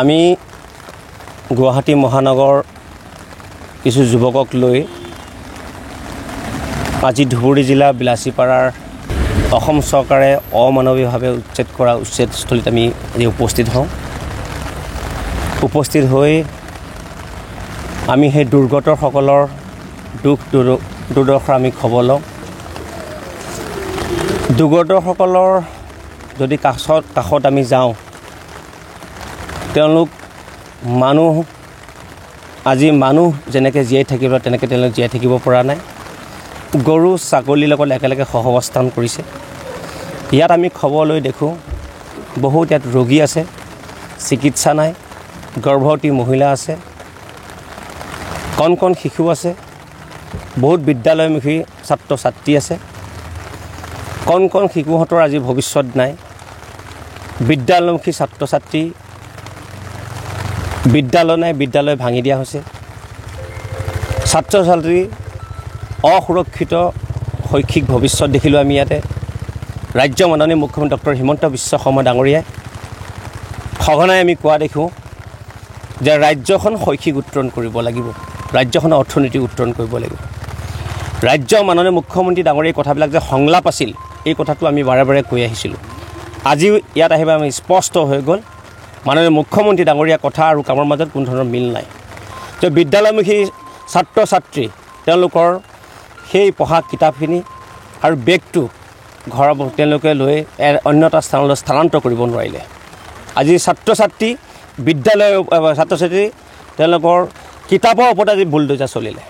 আমি গুৱাহাটী মহানগৰ কিছু যুৱকক লৈ আজি ধুবুৰী জিলা বিলাসীপাৰাৰ অসম চৰকাৰে অমানৱীয়ভাৱে উচ্ছেদ কৰা উচ্ছেদস্থলীত আমি আজি উপস্থিত হওঁ। উপস্থিত হৈ আমি সেই দুৰ্গতসকলৰ দুখ দুৰ্দশাৰ আমি খবৰ লওঁ। দুৰ্গতসকলৰ যদি কাষত আমি যাওঁ, তেওঁলোক আজি মানুহ যেনেকৈ জীয়াই থাকিব তেনেকৈ তেওঁলোক জীয়াই থাকিব পৰা নাই। গৰু ছাগলীৰ লগত একেলগে সহাৱস্থান কৰিছে। ইয়াত আমি খবৰ লৈ দেখোঁ বহুত ইয়াত ৰোগী আছে, চিকিৎসা নাই, গৰ্ভৱতী মহিলা আছে, কণ শিশু আছে, বহুত বিদ্যালয়মুখী ছাত্ৰ ছাত্ৰী আছে। কণ শিশুহঁতৰ আজি ভৱিষ্যত নাই। বিদ্যালয়মুখী ছাত্ৰ ছাত্ৰী বিদ্যালয় নাই, বিদ্যালয় ভাঙি দিয়া হৈছে। ছাত্ৰ ছাত্ৰী অসুৰক্ষিত শৈক্ষিক ভৱিষ্যত দেখিলোঁ আমি ইয়াতে। ৰাজ্যৰ মাননীয় মুখ্যমন্ত্ৰী ডক্টৰ হিমন্ত বিশ্ব শৰ্মা ডাঙৰীয়াই সঘনাই আমি কোৱা দেখোঁ যে ৰাজ্যখন শৈক্ষিক উত্তৰণ কৰিব লাগিব, ৰাজ্যখনৰ অৰ্থনীতি উত্তৰণ কৰিব লাগিব। ৰাজ্যৰ মাননীয় মুখ্যমন্ত্ৰী ডাঙৰীয়াৰ কথাবিলাক যে সংলাপ আছিল, এই কথাটো আমি বাৰে বাৰে কৈ আহিছিলোঁ। আজিও ইয়াত আহিবা আমি স্পষ্ট হৈ গ'ল, মাননীয় মুখ্যমন্ত্ৰী ডাঙৰীয়াৰ কথা আৰু কামৰ মাজত কোনো ধৰণৰ মিল নাই। যে বিদ্যালয়মুখী ছাত্ৰ ছাত্ৰী তেওঁলোকৰ সেই পঢ়া কিতাপখিনি আৰু বেগটো ঘৰৰ তেওঁলোকে লৈ অন্য এটা স্থানলৈ স্থানান্তৰ কৰিব নোৱাৰিলে। আজি ছাত্ৰ ছাত্ৰী বিদ্যালয় ছাত্ৰ ছাত্ৰী তেওঁলোকৰ কিতাপৰ ওপৰত আজি বুলডোজাৰ চলিলে,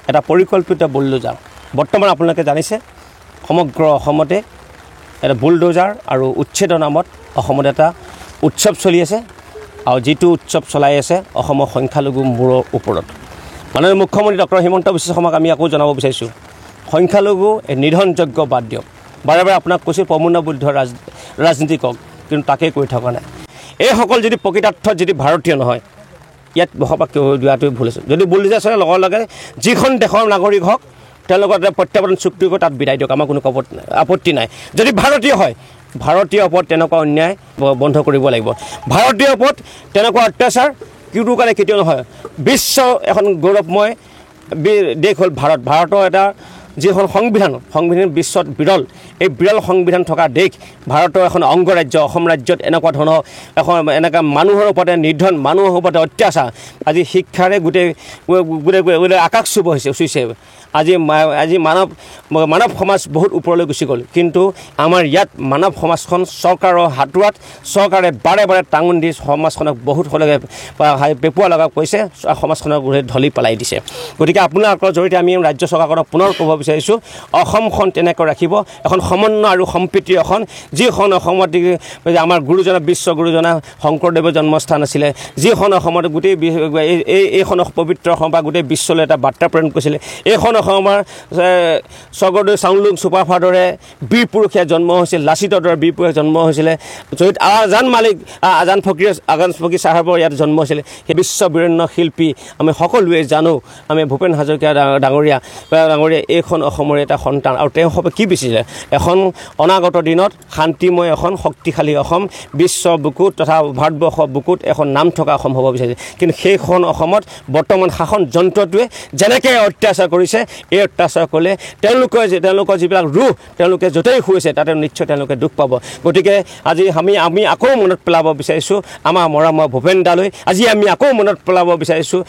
এটা পৰিকল্পিত বুলডোজাৰ। বৰ্তমান আপোনালোকে জানিছে সমগ্ৰ অসমতে এটা বুলডোজাৰ আৰু উচ্ছেদৰ নামত অসমত এটা উৎসৱ চলি আছে। আৰু যিটো উৎসৱ চলাই আছে অসমৰ সংখ্যালঘু মূৰৰ ওপৰত। মাননীয় মুখ্যমন্ত্ৰী ডক্টৰ হিমন্ত বিশ্ব শৰ্মাক আমি আকৌ জনাব বিচাৰিছোঁ, সংখ্যালঘু নিধনযোগ্য বাদ দিয়ক। বাৰে বাৰে আপোনাক কৈছোঁ প্ৰমূল্যবুদ্ধ ৰাজনীতি কওক, কিন্তু তাকেই কৈ থকা নাই। এইসকল যদি প্ৰকৃতাৰ্থত যদি ভাৰতীয় নহয়, ইয়াত বসবাস দিয়াটোৱে ভুল আছে। যদি বুলডোজাৰ চলে লগে লগে যিখন দেশৰ নাগৰিক হওক তেওঁলোকৰ প্ৰত্যাৱৰ্তন চুক্তি কৰি তাত বিদায় দিয়ক, আমাৰ কোনো আপত্তি নাই। যদি ভাৰতীয় হয়, ভাৰতীয় ওপৰত তেনেকুৱা অন্যায় বন্ধ কৰিব লাগিব। ভাৰতীয় ওপৰত তেনেকুৱা অত্যাচাৰ কিটো কাৰণে কেতিয়াও নহয়। বিশ্ব এখন গৌৰৱময় দেশ হ'ল ভাৰত। ভাৰতৰ এটা যিখন সংবিধান বিশ্বত বিৰল, এই বিৰল সংবিধান থকা দেশ ভাৰতৰ এখন অংগৰাজ্য। অসম ৰাজ্যত এনেকুৱা ধৰণৰ এখন এনেকুৱা মানুহৰ ওপৰতে নিৰ্ধন, মানুহৰ ওপৰতে অত্যাচাৰ, আজি শিক্ষাৰে গোটেই আকাশ চুইছে। আজি মানৱ সমাজ বহুত ওপৰলৈ গুচি গ'ল, কিন্তু আমাৰ ইয়াত মানৱ সমাজখন চৰকাৰৰ হাতোৰাত, চৰকাৰে বাৰে বাৰে টাঙোন দি সমাজখনক বহুত হ'লেগে পেপুৱা লগা কৈছে, সমাজখনক ঢলি পেলাই দিছে। গতিকে আপোনালোকৰ জৰিয়তে আমি ৰাজ্য চৰকাৰখনক পুনৰ ক'ব বিচাৰিছোঁ, অসমখন তেনেকৈ ৰাখিব, এখন সমন্বয় আৰু সম্প্ৰীতিৰ এখন, যিখন অসমত আমাৰ গুৰুজনা বিশ্ব গুৰুজনা শংকৰদেৱৰ জন্মস্থান আছিলে, যিখন অসমত গোটেই এইখন পবিত্ৰ অসম বা গোটেই বিশ্বলৈ এটা বাৰ্তা প্ৰেৰণ কৰিছিলে। এইখন অসমৰ স্বৰ্গদেউ চাউলুং চুকাফাৰ দৰে বীৰ পুৰুষে জন্ম হৈছিল, লাচিতৰ দৰে বীৰ পুৰুষে জন্ম হৈছিলে, য'ত আজান ফকীৰ চাহাবৰ ইয়াত জন্ম হৈছিলে। সেই বিশ্ববৰেণ্য শিল্পী আমি সকলোৱে জানো, আমি ভূপেন হাজৰিকা ডাঙৰীয়া এইখন অসমৰ এটা সন্তান। আৰু তেওঁ হ'ব কি বিচাৰিছে, এখন অনাগত দিনত শান্তিময় এখন শক্তিশালী অসম, বিশ্বৰ বুকুত তথা ভাৰতবৰ্ষৰ বুকুত এখন নাম থকা অসম হ'ব বিচাৰিছে। কিন্তু সেইখন অসমত বৰ্তমান শাসন যন্ত্ৰটোৱে যেনেকৈ অত্যাচাৰ কৰিছে, এই অত্যাচাৰ কৰিলে তেওঁলোকৰ যিবিলাক ৰূহ তেওঁলোকে য'তেই শুইছে তাতে নিশ্চয় তেওঁলোকে দুখ পাব। গতিকে আজি আমি আকৌ মনত পেলাব বিচাৰিছোঁ আমাৰ মৰমৰ ভূপেন দালৈ। আজি আমি আকৌ মনত পেলাব বিচাৰিছোঁ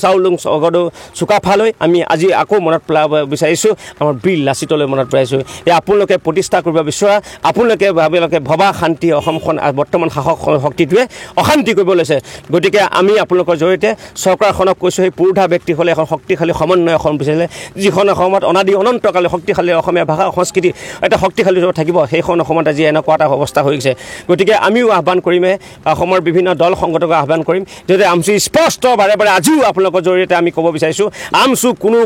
চাউলুং স্বৰ্গদেউ চুকাফালৈ। আমি আজি আকৌ মনত পেলাব বিচাৰিছোঁ আমাৰ বীৰ লাচিতলৈ মনত পেলাইছোঁ। এই আপোনালোকে প্ৰতিষ্ঠা কৰিব বিচৰা, আপোনালোকে ভবা শান্তি অসমখন বৰ্তমান শাসক শক্তিটোৱে অশান্তি কৰিব লৈছে। গতিকে আমি আপোনালোকৰ জৰিয়তে চৰকাৰখনক কৈছোঁ, সেই পুৰুধা ব্যক্তি হ'লে এখন শক্তিশালী সমন্বয় অসম বিচাৰিলে, যিখন অসমত অনাদি অনন্তকালে শক্তিশালী অসমীয়া ভাষা সংস্কৃতি এটা শক্তিশালী থাকিব, সেইখন অসমত আজি এনেকুৱা এটা অৱস্থা হৈ গৈছে। গতিকে আমিও আহ্বান কৰিমে, অসমৰ বিভিন্ন দল সংগঠনক আহ্বান কৰিম, যাতে আমচু স্পষ্ট বাৰে বাৰে আজিও আপোনালোকৰ জৰিয়তে আমি ক'ব বিচাৰিছোঁ, আমচু কোনো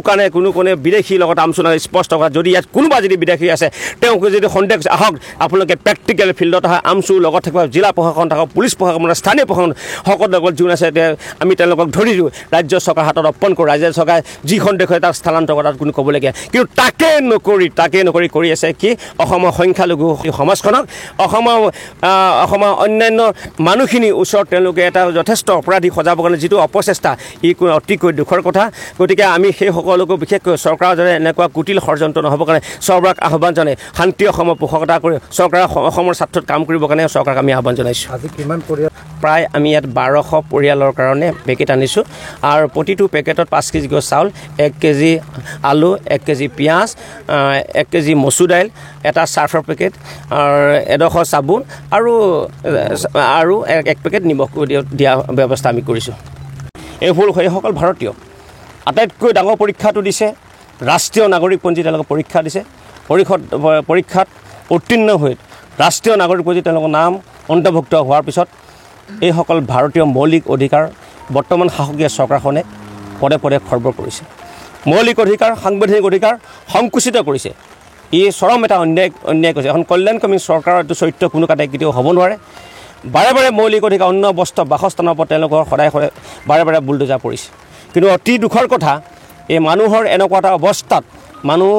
কোনে বিদেশীৰ লগত চোনা স্পষ্ট কৰা যদি ইয়াত কোনোবা যদি বিদেশী আছে তেওঁক যদি সন্দেহ আহক আপোনালোকে প্ৰেক্টিকেল ফিল্ডত অহা আমচু লগত থাকিব জিলা প্ৰশাসন থাকক পুলিচ প্ৰশাসন স্থানীয় প্ৰশাসন সকলো লগত যোন আছে আমি তেওঁলোকক ধৰি দিওঁ ৰাজ্য চৰকাৰ হাতত অৰ্পণ কৰোঁ ৰাজ্য চৰকাৰে যিখন দেশ হয় তাক স্থানান্তৰ কৰাত কোনো ক'বলগীয়া কিন্তু তাকে নকৰি কৰি আছে কি অসমৰ সংখ্যালঘু সমাজখনক অসমৰ অন্যান্য মানুহখিনি ওচৰত তেওঁলোকে এটা যথেষ্ট অপৰাধী সজাবৰ কাৰণে যিটো অপচেষ্টা ই অতিকৈ দুখৰ কথা গতিকে আমি সেই সকলোকো বিশেষকৈ চৰকাৰৰ দৰে এনেকুৱা কুটিল ষড়যন্ত্ৰ নহ'বৰ কাৰণে চৰকাৰক আহ্বান জনাই শান্তি অসমৰ পোষকতা কৰি চৰকাৰে অসমৰ স্বাৰ্থত কাম কৰিবৰ কাৰণে চৰকাৰক আমি আহ্বান জনাইছোঁ আজি কিমান পৰিয়াল প্ৰায় আমি ইয়াত 1200 পৰিয়ালৰ কাৰণে পেকেট আনিছোঁ আৰু প্ৰতিটো পেকেটত 5 কেজিকৈ চাউল 1 কেজি আলু 1 কেজি পিঁয়াজ 1 কেজি মচুৰ দাইল এটা চাৰ্ফৰ পেকেট আৰু এডোখৰ চাবোন আৰু 1 পেকেট নিমখ দিয়া ব্যৱস্থা আমি কৰিছোঁ এইসকল ভাৰতীয় আটাইতকৈ ডাঙৰ পৰীক্ষাটো দিছে ৰাষ্ট্ৰীয় নাগৰিকপঞ্জী তেওঁলোকে পৰীক্ষা দিছে পৰীক্ষাত উত্তীৰ্ণ হৈ ৰাষ্ট্ৰীয় নাগৰিকপঞ্জী তেওঁলোকৰ নাম অন্তৰ্ভুক্ত হোৱাৰ পিছত এইসকল ভাৰতীয় মৌলিক অধিকাৰ বৰ্তমান শাসকীয় চৰকাৰখনে পদে পদে খৰ্ব কৰিছে মৌলিক অধিকাৰ সাংবিধানিক অধিকাৰ সংকুচিত কৰিছে ই চৰম এটা অন্যায় কৰিছে এখন কল্যাণকামী চৰকাৰৰ এইটো চৰিত্ৰ কোনো কাটে কেতিয়াও হ'ব নোৱাৰে বাৰে বাৰে মৌলিক অধিকাৰ অন্য বস্ত্ৰ বাসস্থানৰ ওপৰত তেওঁলোকৰ সদায় বাৰে বুলডোজাৰ পৰিছে কিন্তু অতি দুখৰ কথা এই মানুহৰ এনেকুৱা এটা অৱস্থাত মানুহ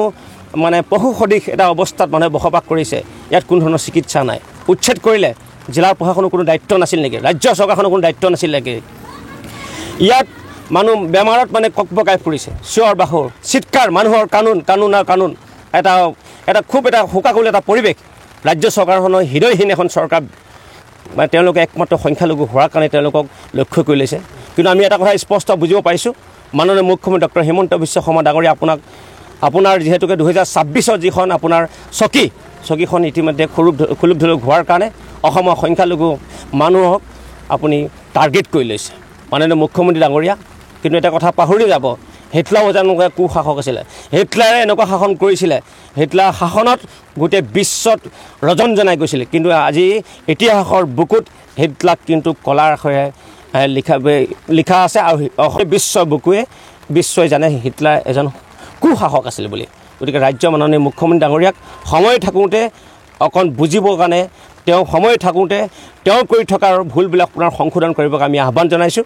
মানে পশু সদৃশ এটা অৱস্থাত মানুহে বসবাস কৰিছে ইয়াত কোনো ধৰণৰ চিকিৎসা নাই উচ্ছেদ কৰিলে জিলাৰ প্ৰশাসনৰ কোনো দায়িত্ব নাছিল নেকি ৰাজ্য চৰকাৰখনৰ কোনো দায়িত্ব নাছিল নেকি ইয়াত মানুহ বেমাৰত মানে ককবকাই ফুৰিছে চিঞৰ বাখৰ চিৎকাৰ মানুহৰ কানুন এটা খুব এটা শোকাকুল এটা পৰিৱেশ ৰাজ্য চৰকাৰখনৰ হৃদয়হীন এখন চৰকাৰ মানে তেওঁলোকে একমাত্ৰ সংখ্যালঘু হোৱাৰ কাৰণে তেওঁলোকক লক্ষ্য কৰি লৈছে কিন্তু আমি এটা কথা স্পষ্ট বুজিব পাৰিছোঁ মাননীয় মুখ্যমন্ত্ৰী ডক্টৰ হিমন্ত বিশ্ব শৰ্মা ডাঙৰীয়া আপোনাৰ যিহেতুকে 2026 যিখন আপোনাৰ চকীখন ইতিমধ্যে খুলুক ধুলুক হোৱাৰ কাৰণে অসমৰ সংখ্যালঘু মানুহক আপুনি টাৰ্গেট কৰি লৈছে মাননীয় মুখ্যমন্ত্ৰী ডাঙৰীয়া কিন্তু এটা কথা পাহৰি যাব হিটলাৰো যেনেকুৱা কুশাসক আছিলে হিটলাৰে এনেকুৱা শাসন কৰিছিলে হিটলাৰ শাসনত গোটেই বিশ্বত ৰজন জনাই গৈছিলে কিন্তু আজি ইতিহাসৰ বুকুত হিটলাৰক কিন্তু কলাৰ আখৰে লিখা আছে আৰু বিশ্বৰ বুকুৱে বিশ্বই জানে হিটলাৰ এজন কুশাসক আছিল বুলি গতিকে ৰাজ্য মাননীয় মুখ্যমন্ত্ৰী ডাঙৰীয়াক সময় থাকোঁতে অকণ বুজিবৰ কাৰণে তেওঁ সময় থাকোঁতে তেওঁ কৰি থকাৰ ভুলবিলাক পুনৰ সংশোধন কৰিবৰ আমি আহ্বান জনাইছোঁ